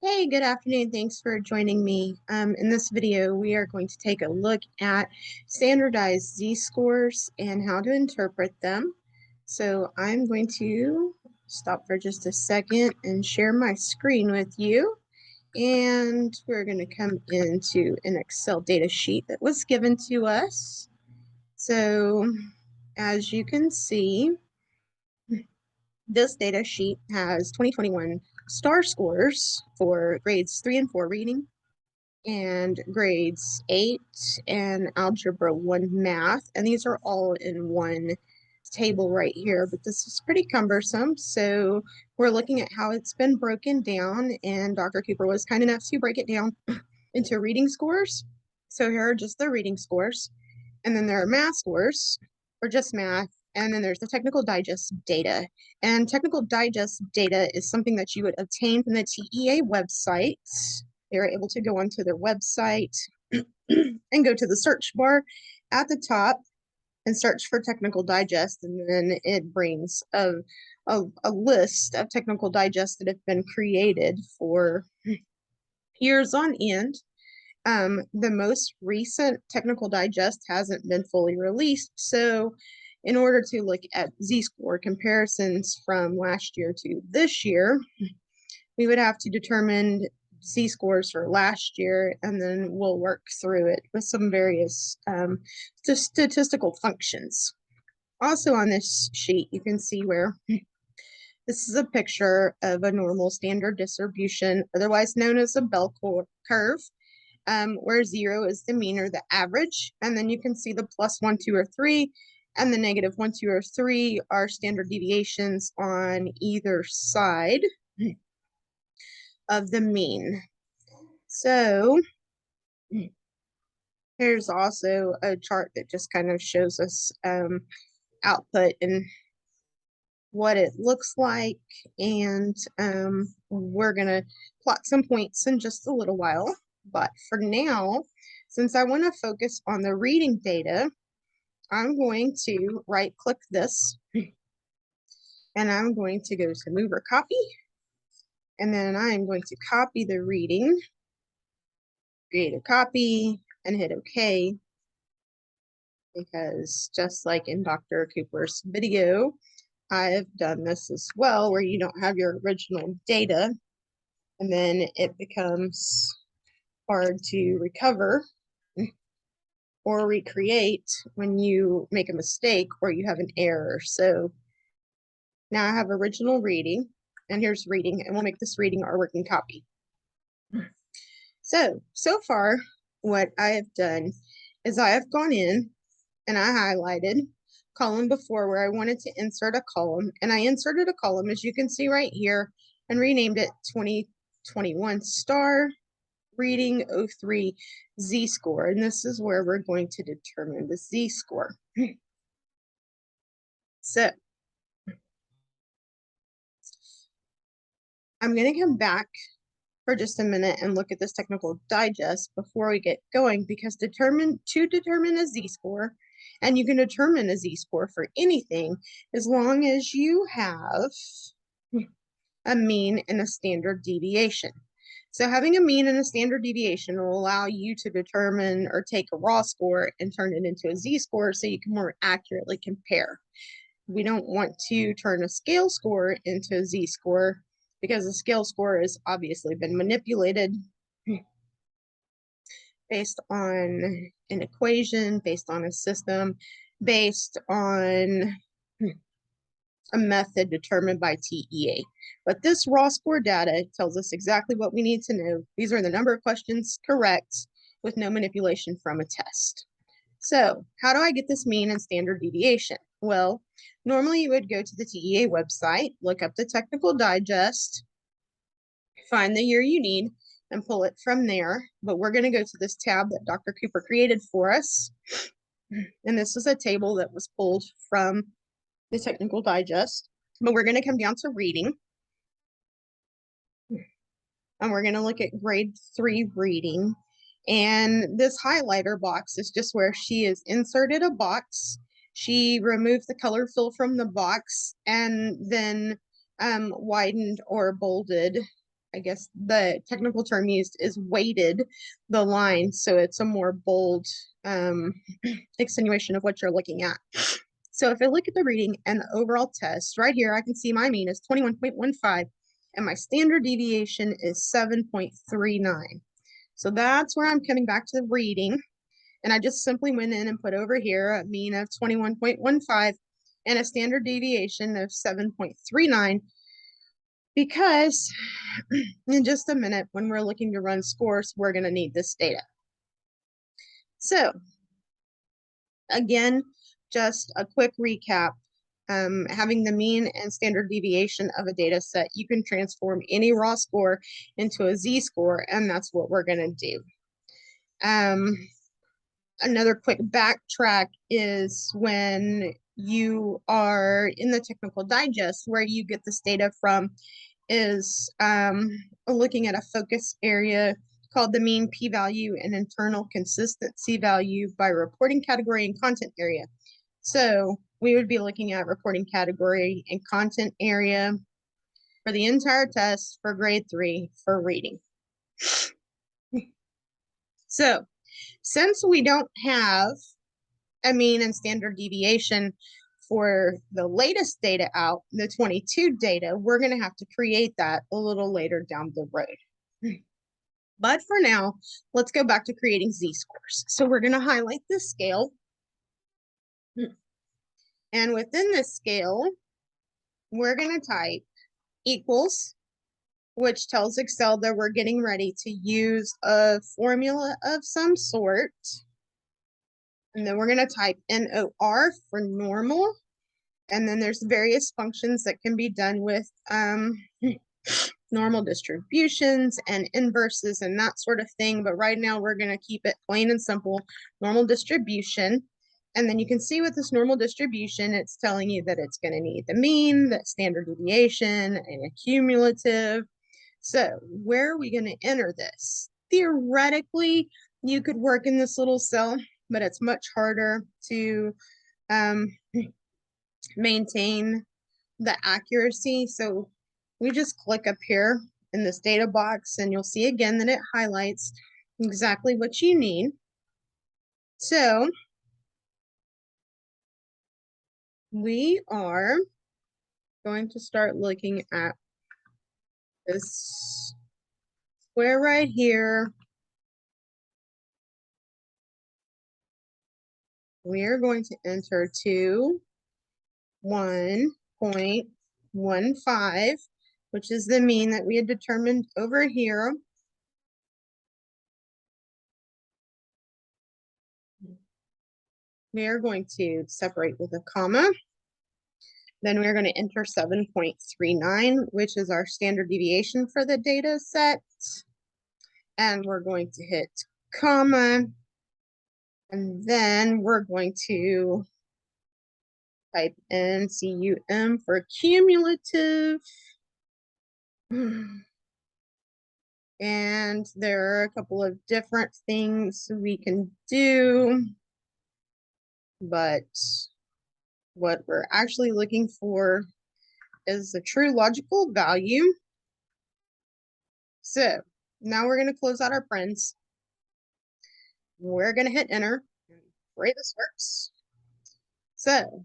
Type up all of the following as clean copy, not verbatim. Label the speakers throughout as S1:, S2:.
S1: Hey, good afternoon. Thanks for joining me. In this video, we are going to take a look at standardized z-scores and how to interpret them. So I'm going to stop for just a second and share my screen with you. And we're going to come into an Excel data sheet that was given to us. So as you can see, this data sheet has 2021 STAR scores for grades 3 and 4 reading and grades 8 and Algebra 1 math. And these are all in one table right here, but this is pretty cumbersome. So we're looking at how it's been broken down, and Dr. Cooper was kind enough to break it down into reading scores. So here are just the reading scores. And then there are math scores, or just math. And then there's the technical digest data. And technical digest data is something that you would obtain from the TEA website. They're able to go onto their website and go to the search bar at the top and search for technical digest. And then it brings a list of technical digests that have been created for years on end. The most recent technical digest hasn't been fully released. So in order to look at z-score comparisons from last year to this year, we would have to determine z-scores for last year, and then we'll work through it with some various statistical functions. Also on this sheet, you can see where this is a picture of a normal standard distribution, otherwise known as a bell curve. Where 0 is the mean or the average. And then you can see the plus 1, 2, or 3, and the negative 1, 2, or 3 are standard deviations on either side of the mean. So here's also a chart that just kind of shows us output and what it looks like. And we're going to plot some points in just a little while. But for now, since I want to focus on the reading data, I'm going to right click this and I'm going to go to move or copy. And then I'm going to copy the reading, create a copy, and hit OK. Because just like in Dr. Cooper's video, I've done this as well, where you don't have your original data and then it becomes hard to recover or recreate when you make a mistake or you have an error. So now I have original reading, and here's reading, and we'll make this reading our working copy. So far, what I have done is I have gone in and I highlighted column before where I wanted to insert a column, and I inserted a column, as you can see right here, and renamed it 2021 STAR Reading 03 z-score, and this is where we're going to determine the z-score. So I'm going to come back for just a minute and look at this technical digest before we get going, because to determine a z-score, and you can determine a z-score for anything as long as you have a mean and a standard deviation. So having a mean and a standard deviation will allow you to determine or take a raw score and turn it into a z-score so you can more accurately compare. We don't want to turn a scale score into a z-score because the scale score has obviously been manipulated based on an equation, based on a system, based on a method determined by TEA. But this raw score data tells us exactly what we need to know. These are the number of questions correct with no manipulation from a test. So how do I get this mean and standard deviation? Well, normally you would go to the TEA website, look up the technical digest, find the year you need, and pull it from there. But we're going to go to this tab that Dr. Cooper created for us. And this is a table that was pulled from the technical digest. But we're going to come down to reading. And we're going to look at grade 3 reading. And this highlighter box is just where she has inserted a box. She removed the color fill from the box and then widened or bolded I guess the technical term used is weighted the line, so it's a more bold extenuation of what you're looking at. So if I look at the reading and the overall test, right here, I can see my mean is 21.15 and my standard deviation is 7.39. So that's where I'm coming back to the reading. And I just simply went in and put over here a mean of 21.15 and a standard deviation of 7.39, because in just a minute, when we're looking to run scores, we're going to need this data. So again, just a quick recap. Having the mean and standard deviation of a data set, you can transform any raw score into a z-score, and that's what we're going to do. Another quick backtrack is when you are in the technical digest, where you get this data from is looking at a focus area called the mean p-value and internal consistency value by reporting category and content area. So we would be looking at reporting category and content area for the entire test for grade 3 for reading. So since we don't have a mean and standard deviation for the latest data out, the 22 data, we're going to have to create that a little later down the road. But for now, let's go back to creating z-scores. So we're going to highlight this scale. And within this scale, we're going to type equals, which tells Excel that we're getting ready to use a formula of some sort. And then we're going to type NOR for normal. And then there's various functions that can be done with normal distributions and inverses and that sort of thing. But right now we're going to keep it plain and simple, normal distribution. And then you can see with this normal distribution, it's telling you that it's going to need the mean, the standard deviation, and a cumulative. So where are we going to enter this? Theoretically, you could work in this little cell, but it's much harder to maintain the accuracy. So we just click up here in this data box and you'll see again that it highlights exactly what you need. So we are going to start looking at this square right here. We are going to enter 1.15, which is the mean that we had determined over here. We are going to separate with a comma. Then we're going to enter 7.39, which is our standard deviation for the data set. And we're going to hit comma. And then we're going to type in CUM for cumulative. And there are a couple of different things we can do. But what we're actually looking for is the true logical value. So now we're going to close out our prints. We're going to hit enter. Pray this works. So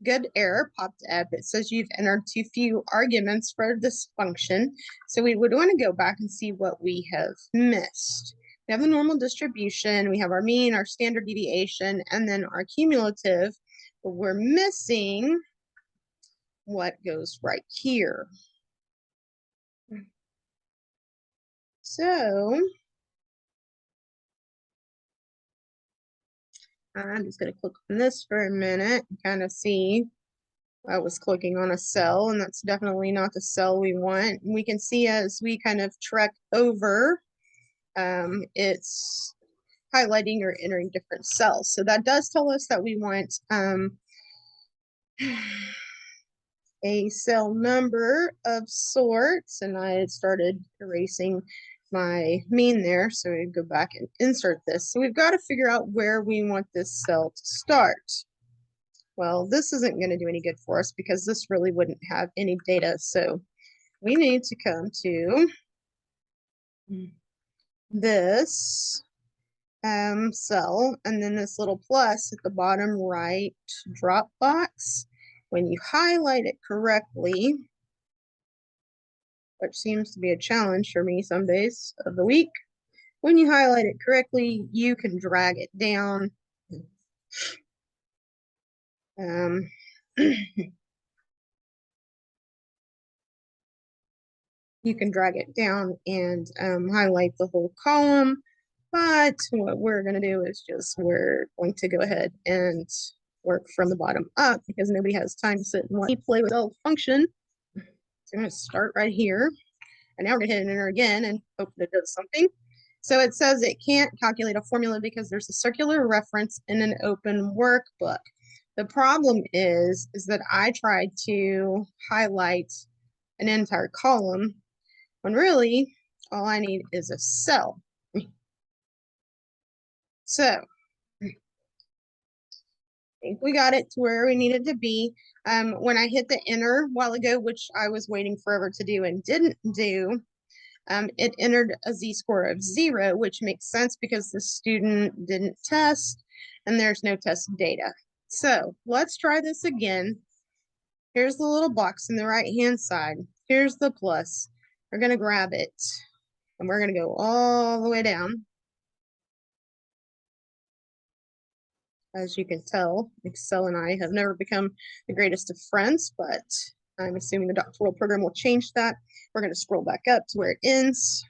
S1: good error popped up. It says you've entered too few arguments for this function. So we would want to go back and see what we have missed. We have the normal distribution, we have our mean, our standard deviation, and then our cumulative. But we're missing what goes right here. So I'm just going to click on this for a minute and kind of see. I was clicking on a cell, and that's definitely not the cell we want. We can see as we kind of trek over, it's highlighting or entering different cells. So that does tell us that we want a cell number of sorts, and I had started erasing my mean there, so we go back and insert this. So we've got to figure out where we want this cell to start. Well, this isn't going to do any good for us because this really wouldn't have any data. So we need to come to this cell, and then this little plus at the bottom right drop box. When you highlight it correctly, which seems to be a challenge for me some days of the week, when you highlight it correctly, you can drag it down. You can drag it down and highlight the whole column. But what we're going to do is we're going to go ahead and work from the bottom up because nobody has time to sit and play with the function. So I'm going to start right here. And now we're going to hit enter again and hope that it does something. So it says it can't calculate a formula because there's a circular reference in an open workbook. The problem is that I tried to highlight an entire column when really all I need is a cell. So I think we got it to where we needed to be. When I hit the enter a while ago, which I was waiting forever to do and didn't do, it entered a z-score of 0, which makes sense because the student didn't test and there's no test data. So let's try this again. Here's the little box in the right-hand side. Here's the plus. We're going to grab it and we're going to go all the way down. As you can tell, Excel and I have never become the greatest of friends, but I'm assuming the doctoral program will change that. We're going to scroll back up to where it ends.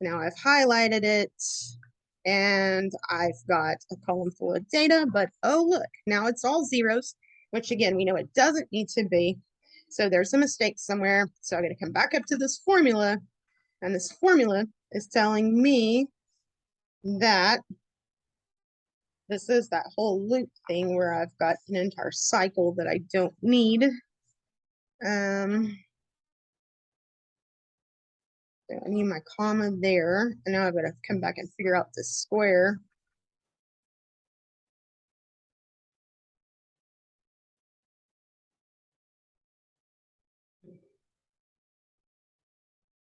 S1: Now I've highlighted it and I've got a column full of data, but oh look, now it's all zeros, which again, we know it doesn't need to be. So there's a mistake somewhere. So I'm going to come back up to this formula, and this formula is telling me that this is that whole loop thing where I've got an entire cycle that I don't need. So I need my comma there, and now I've got to come back and figure out this square.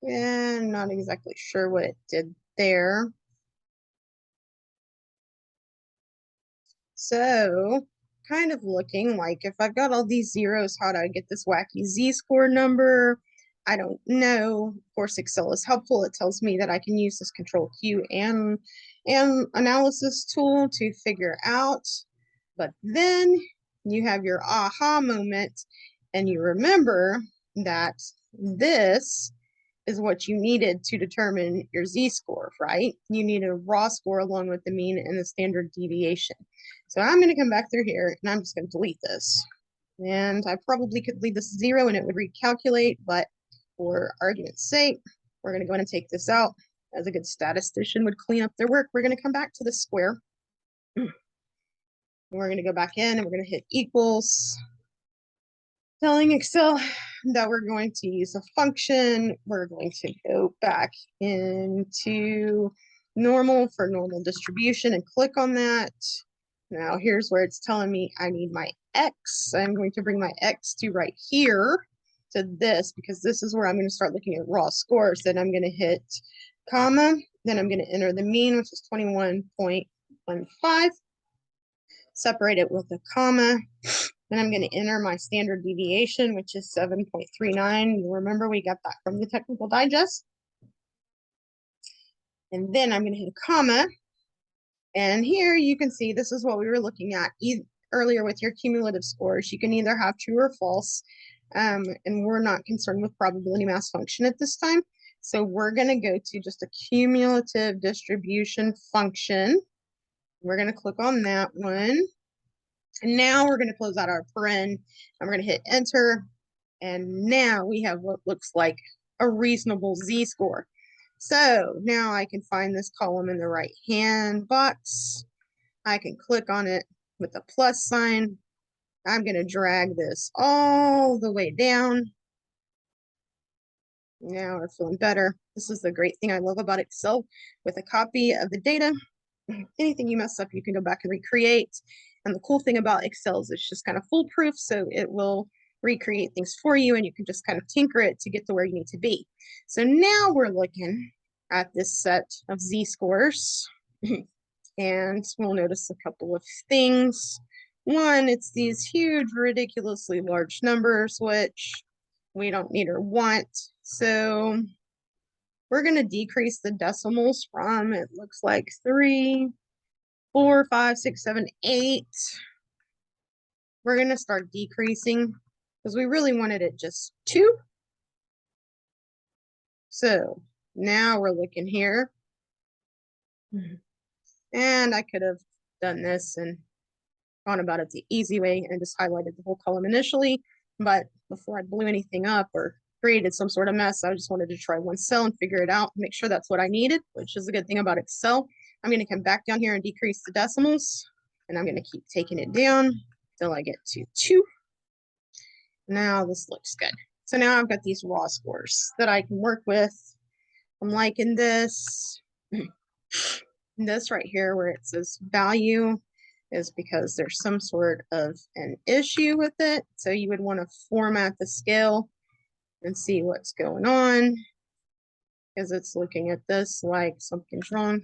S1: Yeah, I'm not exactly sure what it did there. So kind of looking like if I've got all these zeros, how do I get this wacky z-score number? I don't know. Of course, Excel is helpful. It tells me that I can use this control Q and analysis tool to figure out. But then you have your aha moment and you remember that this is what you needed to determine your z-score, right? You need a raw score along with the mean and the standard deviation. So I'm going to come back through here and I'm just going to delete this. And I probably could leave this 0 and it would recalculate, but for argument's sake, we're going to go ahead and take this out. As a good statistician would clean up their work, we're going to come back to the square. We're going to go back in and we're going to hit equals. Telling Excel that we're going to use a function. We're going to go back into normal for normal distribution and click on that. Now here's where it's telling me I need my X. I'm going to bring my X to right here to this because this is where I'm going to start looking at raw scores. Then I'm going to hit comma. Then I'm going to enter the mean, which is 21.15. Separate it with a comma. Then I'm going to enter my standard deviation, which is 7.39. You remember we got that from the technical digest. And then I'm going to hit a comma. And here you can see this is what we were looking at earlier with your cumulative scores. You can either have true or false. And we're not concerned with probability mass function at this time. So we're going to go to just a cumulative distribution function. We're going to click on that one. And now we're going to close out our paren and we're going to hit enter. And now we have what looks like a reasonable z-score. So now I can find this column in the right-hand box. I can click on it with a plus sign. I'm going to drag this all the way down. Now we're feeling better. This is the great thing I love about Excel. With a copy of the data, anything you mess up, you can go back and recreate. And the cool thing about Excel is it's just kind of foolproof, so it will recreate things for you and you can just kind of tinker it to get to where you need to be. So now we're looking at this set of z-scores. And we'll notice a couple of things. One, it's these huge, ridiculously large numbers, which we don't need or want. So we're going to decrease the decimals from, it looks like 3, 4, 5, 6, 7, 8. We're going to start decreasing because we really wanted it just 2. So now we're looking here. And I could have done this and gone about it the easy way and just highlighted the whole column initially. But before I blew anything up or created some sort of mess, I just wanted to try one cell and figure it out, make sure that's what I needed, which is a good thing about Excel. I'm going to come back down here and decrease the decimals, and I'm going to keep taking it down till I get to 2. Now this looks good. So now I've got these raw scores that I can work with. I'm liking this. This right here where it says value is because there's some sort of an issue with it. So you would want to format the scale and see what's going on, because it's looking at this like something's wrong.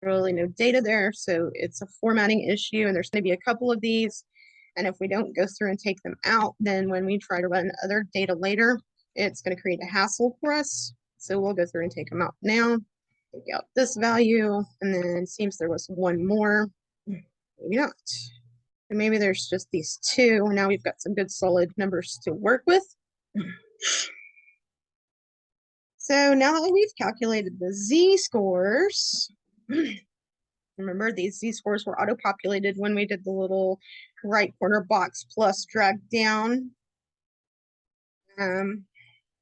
S1: Really no data there, so it's a formatting issue, and there's going to be a couple of these. And if we don't go through and take them out, then when we try to run other data later, it's going to create a hassle for us. So we'll go through and take them out now. Take out this value, and then it seems there was one more. Maybe not. And maybe there's just these 2. Now we've got some good solid numbers to work with. So now that we've calculated the z-scores, remember these z-scores were auto-populated when we did the little right corner box plus drag down.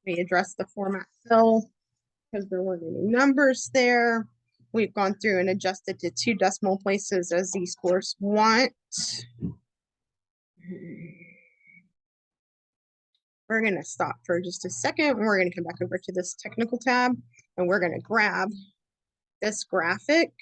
S1: We addressed the format cell because there weren't any numbers there. We've gone through and adjusted to 2 decimal places as z-scores want. We're going to stop for just a second, and we're going to come back over to this technical tab, and we're going to grab this graphic.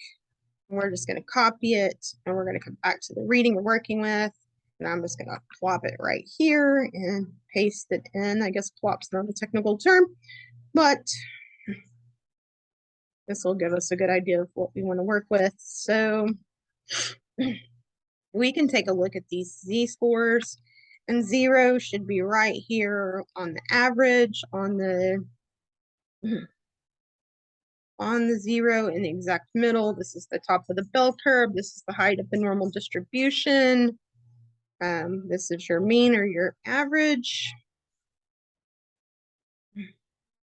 S1: We're just going to copy it, and we're going to come back to the reading we're working with, and I'm just going to plop it right here and paste it in. I guess plop's not a technical term, but this will give us a good idea of what we want to work with. So we can take a look at these z-scores, and 0 should be right here on the average, on the 0 in the exact middle. This is the top of the bell curve. This is the height of the normal distribution. This is your mean or your average.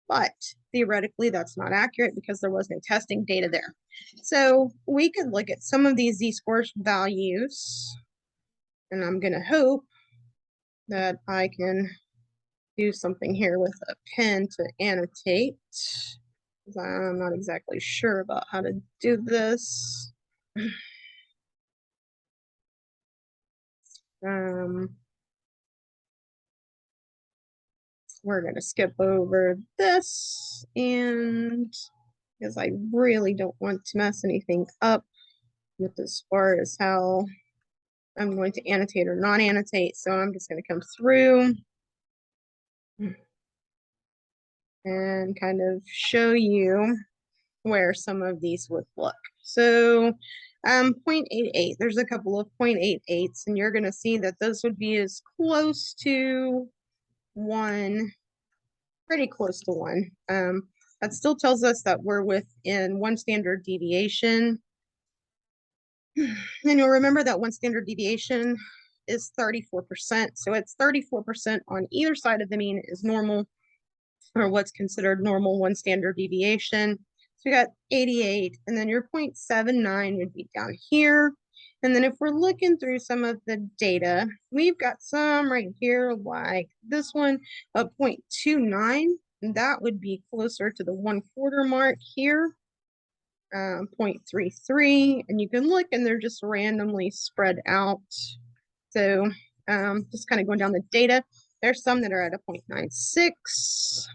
S1: But theoretically, that's not accurate because there was no testing data there. So we could look at some of these z-scores values, and I'm going to hope that I can do something here with a pen to annotate, because I'm not exactly sure about how to do this. We're going to skip over this, and because I really don't want to mess anything up with as far as how I'm going to annotate or not annotate. So I'm just going to come through and kind of show you where some of these would look. So 0.88, there's a couple of 0.88s, and you're going to see that those would be as close to 1, pretty close to 1. That still tells us that we're within 1 standard deviation. And you'll remember that 1 standard deviation is 34%. So it's 34% on either side of the mean is normal, or what's considered normal 1 standard deviation. So we got 88, and then your 0.79 would be down here. And then if we're looking through some of the data, we've got some right here, like this one, a 0.29, and that would be closer to the 1/4 mark here. 0.33, and you can look and they're just randomly spread out. So just kind of going down the data, there's some that are at a 0.96.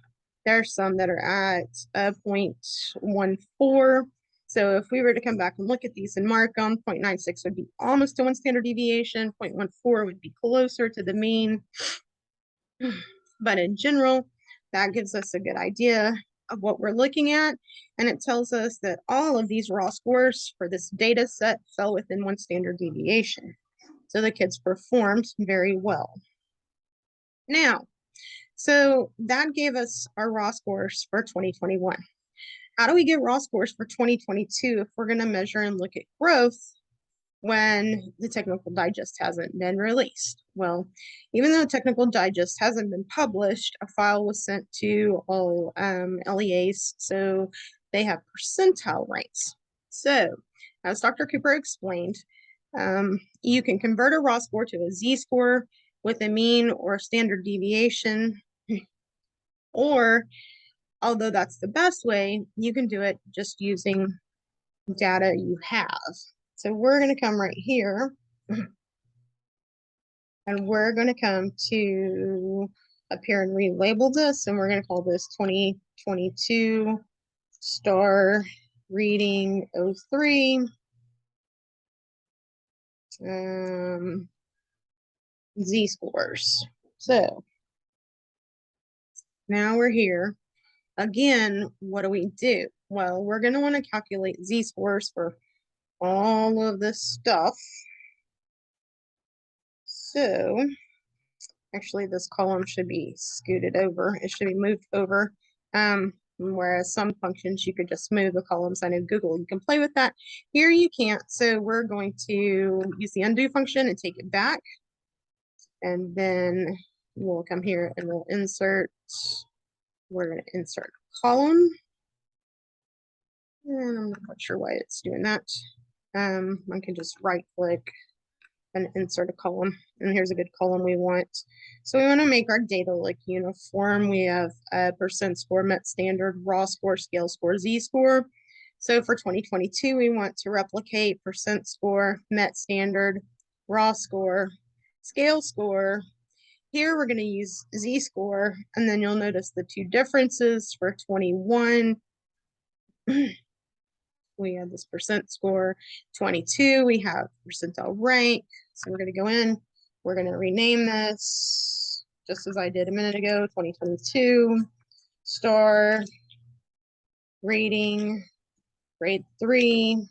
S1: There's some that are at a 0.14. So if we were to come back and look at these and mark them, 0.96 would be almost to 1 standard deviation. 0.14 would be closer to the mean. But in general, that gives us a good idea of what we're looking at. And it tells us that all of these raw scores for this data set fell within one standard deviation. So the kids performed very well. Now, so that gave us our raw scores for 2021. How do we get raw scores for 2022 if we're going to measure and look at growth when the Technical Digest hasn't been released? Well, even though Technical Digest hasn't been published, a file was sent to all LEAs, so they have percentile ranks. So, as Dr. Cooper explained, you can convert a raw score to a z-score with a mean or standard deviation, or although that's the best way, you can do it just using data you have. So we're going to come right here and we're going to come to up here and relabel this, and we're going to call this 2022 STAR Reading 03 z-scores. So now we're here. Again, what do we do? Well, we're going to want to calculate z-scores for all of this stuff. So actually this column should be scooted over. It should be moved over. Whereas some functions you could just move the columns. I know Google, you can play with that. Here you can't. So we're going to use the undo function and take it back. And then we'll come here and we'll insert. We're going to insert column. And I'm not quite sure why it's doing that. I can just right click and insert a column. And here's a good column we want. So we want to make our data look uniform. We have a percent score, met standard, raw score, scale score, z-score. So for 2022, we want to replicate percent score, met standard, raw score, scale score. Here we're going to use z-score, and then you'll notice the two differences for 21. We have this percent score. 22, we have percentile rank. So we're going to go in, we're going to rename this just as I did a minute ago, 2022 STAR Reading grade 3.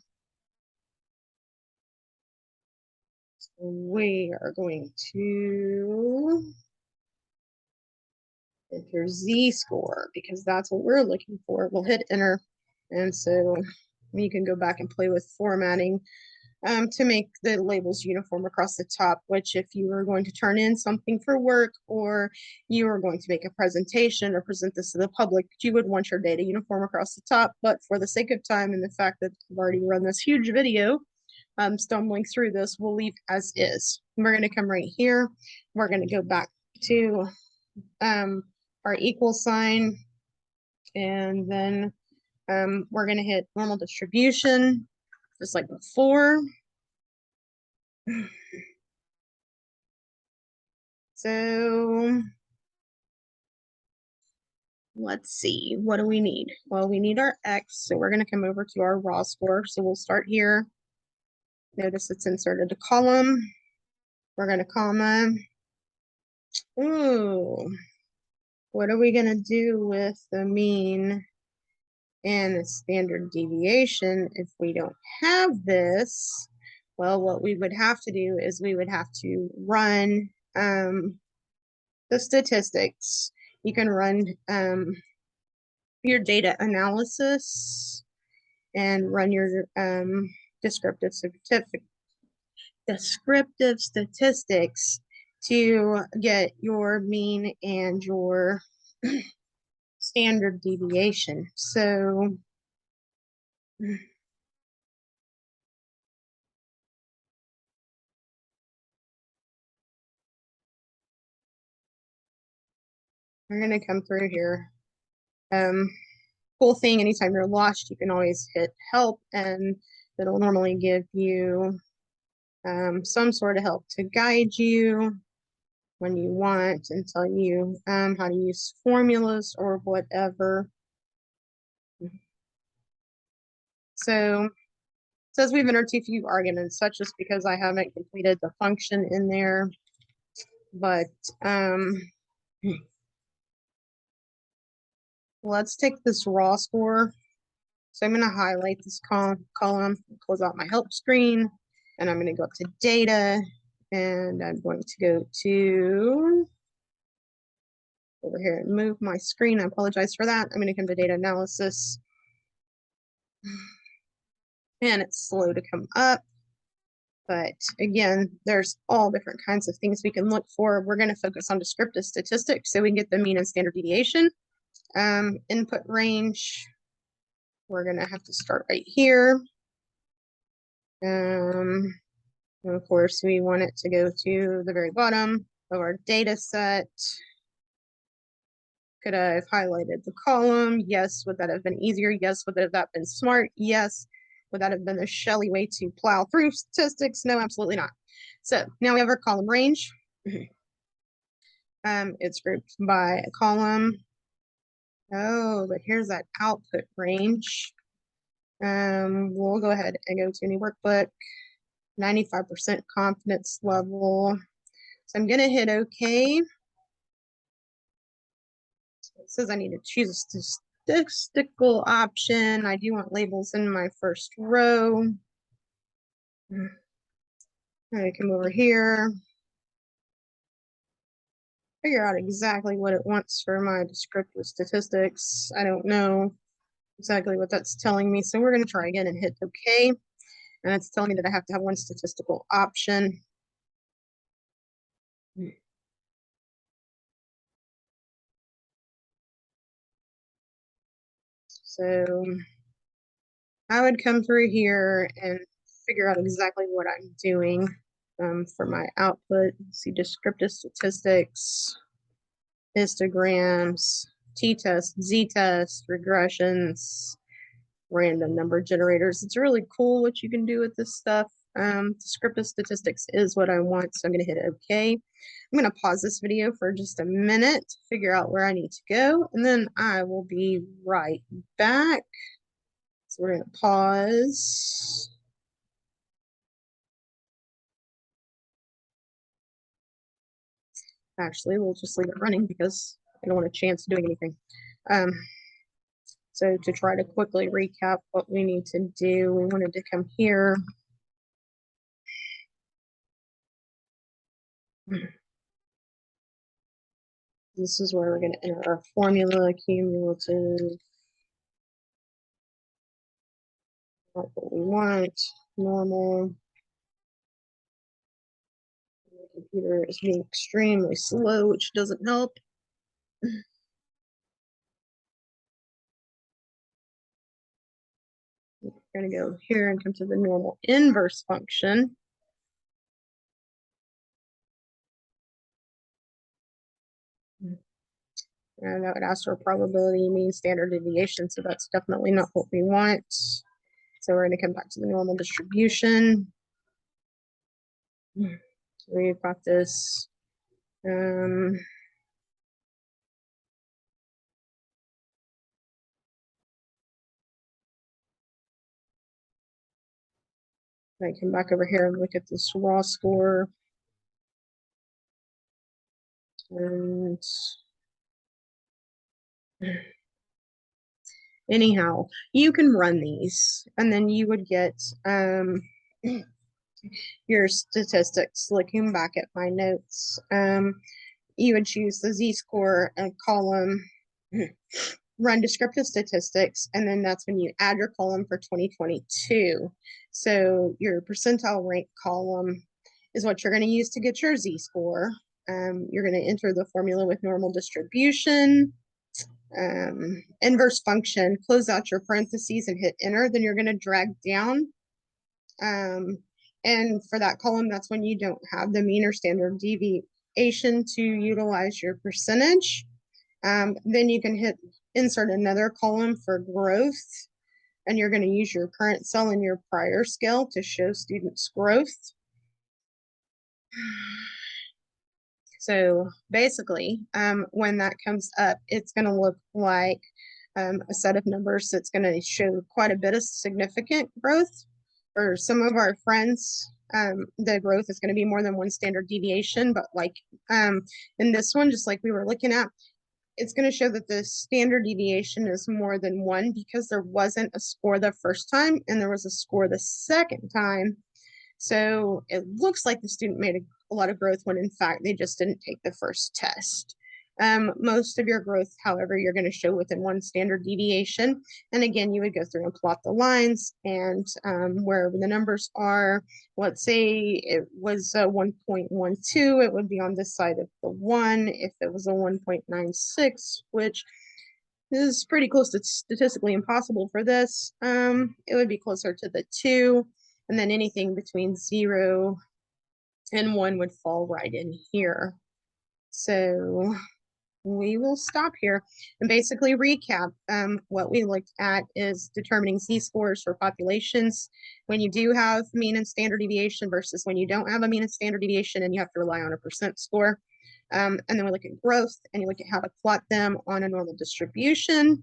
S1: So we are going to enter z-score because that's what we're looking for. We'll hit enter, and so you can go back and play with formatting to make the labels uniform across the top, which if you were going to turn in something for work or you were going to make a presentation or present this to the public, you would want your data uniform across the top. But for the sake of time and the fact that I've already run this huge video, stumbling through this, we'll leave as is. We're going to come right here. We're going to go back to our equal sign, and then we're going to hit normal distribution just like before. So let's see, what do we need? Well, we need our X, so we're going to come over to our raw score. So we'll start here. Notice it's inserted a column. We're going to comma. Ooh, what are we going to do with the mean and the standard deviation if we don't have this? Well, what we would have to do is we would have to run the statistics. You can run your data analysis and run your descriptive statistics to get your mean and your standard deviation. So we're going to come through here. Cool thing, anytime you're lost, you can always hit help, and it'll normally give you some sort of help to guide you when you want and tell you how to use formulas or whatever. So it says we've entered too few arguments. That's just because I haven't completed the function in there. But Let's take this raw score. So I'm going to highlight this column, close out my help screen, and I'm going to go up to data, and I'm going to go to over here and move my screen. I apologize for that. I'm going to come to data analysis, and it's slow to come up. But again, there's all different kinds of things we can look for. We're going to focus on descriptive statistics so we can get the mean and standard deviation. Input range, we're going to have to start right here. And of course, we want it to go to the very bottom of our data set. Could I have highlighted the column? Yes. Would that have been easier? Yes. Would that have been smart? Yes. Would that have been a Shelley way to plow through statistics? No, absolutely not. So now we have our column range. It's grouped by a column. Oh, but here's that output range. We'll go ahead and go to any workbook. 95% confidence level. So I'm going to hit OK. It says I need to choose a statistical option. I do want labels in my first row. I come over here, figure out exactly what it wants for my descriptive statistics. I don't know exactly what that's telling me. So we're going to try again and hit OK. And it's telling me that I have to have one statistical option. So I would come through here and figure out exactly what I'm doing for my output. See descriptive statistics, histograms, t-test, z-test, regressions, random number generators. It's really cool what you can do with this stuff. Descriptive statistics is what I want, so I'm going to hit OK. I'm going to pause this video for just a minute, figure out where I need to go, and then I will be right back. So we're going to pause. Actually, we'll just leave it running because I don't want a chance doing anything. So to try to quickly recap what we need to do, we wanted to come here. This is where we're going to enter our formula, cumulative, not what we want, normal. The computer is being extremely slow, which doesn't help. We're going to go here and come to the normal inverse function. And that would ask for probability, mean, standard deviation. So that's definitely not what we want. So we're going to come back to the normal distribution. We've got this. I come back over here and look at this raw score. And anyhow, you can run these and then you would get your statistics. Looking back at my notes, you would choose the z-score column, run descriptive statistics, and then that's when you add your column for 2022. So your percentile rank column is what you're going to use to get your z-score. You're going to enter the formula with normal distribution, inverse function, close out your parentheses and hit enter. Then you're going to drag down. And for that column, that's when you don't have the mean or standard deviation to utilize your percentage. Then you can hit insert another column for growth, and you're going to use your current cell in your prior scale to show students' growth. So basically, when that comes up, it's going to look like a set of numbers that's going to show quite a bit of significant growth. For some of our friends, the growth is going to be more than one standard deviation, but like in this one, just like we were looking at, it's going to show that the standard deviation is more than one because there wasn't a score the first time and there was a score the second time. So it looks like the student made a lot of growth when in fact they just didn't take the first test. Most of your growth, however, you're going to show within one standard deviation. And again, you would go through and plot the lines and wherever the numbers are, let's say it was a 1.12, it would be on this side of the 1. If it was a 1.96, which is pretty close to statistically impossible for this, it would be closer to the 2. And then anything between 0 and 1 would fall right in here. So we will stop here and basically recap. What we looked at is determining z-scores for populations when you do have mean and standard deviation versus when you don't have a mean and standard deviation and you have to rely on a percent score. And then we look at growth and you look at how to plot them on a normal distribution.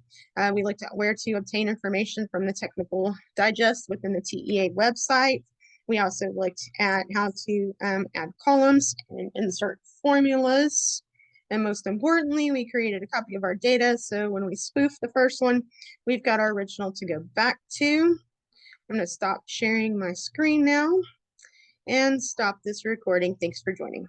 S1: We looked at where to obtain information from the technical digest within the TEA website. We also looked at how to add columns and insert formulas. And most importantly, we created a copy of our data. So when we spoof the first one, we've got our original to go back to. I'm going to stop sharing my screen now and stop this recording. Thanks for joining.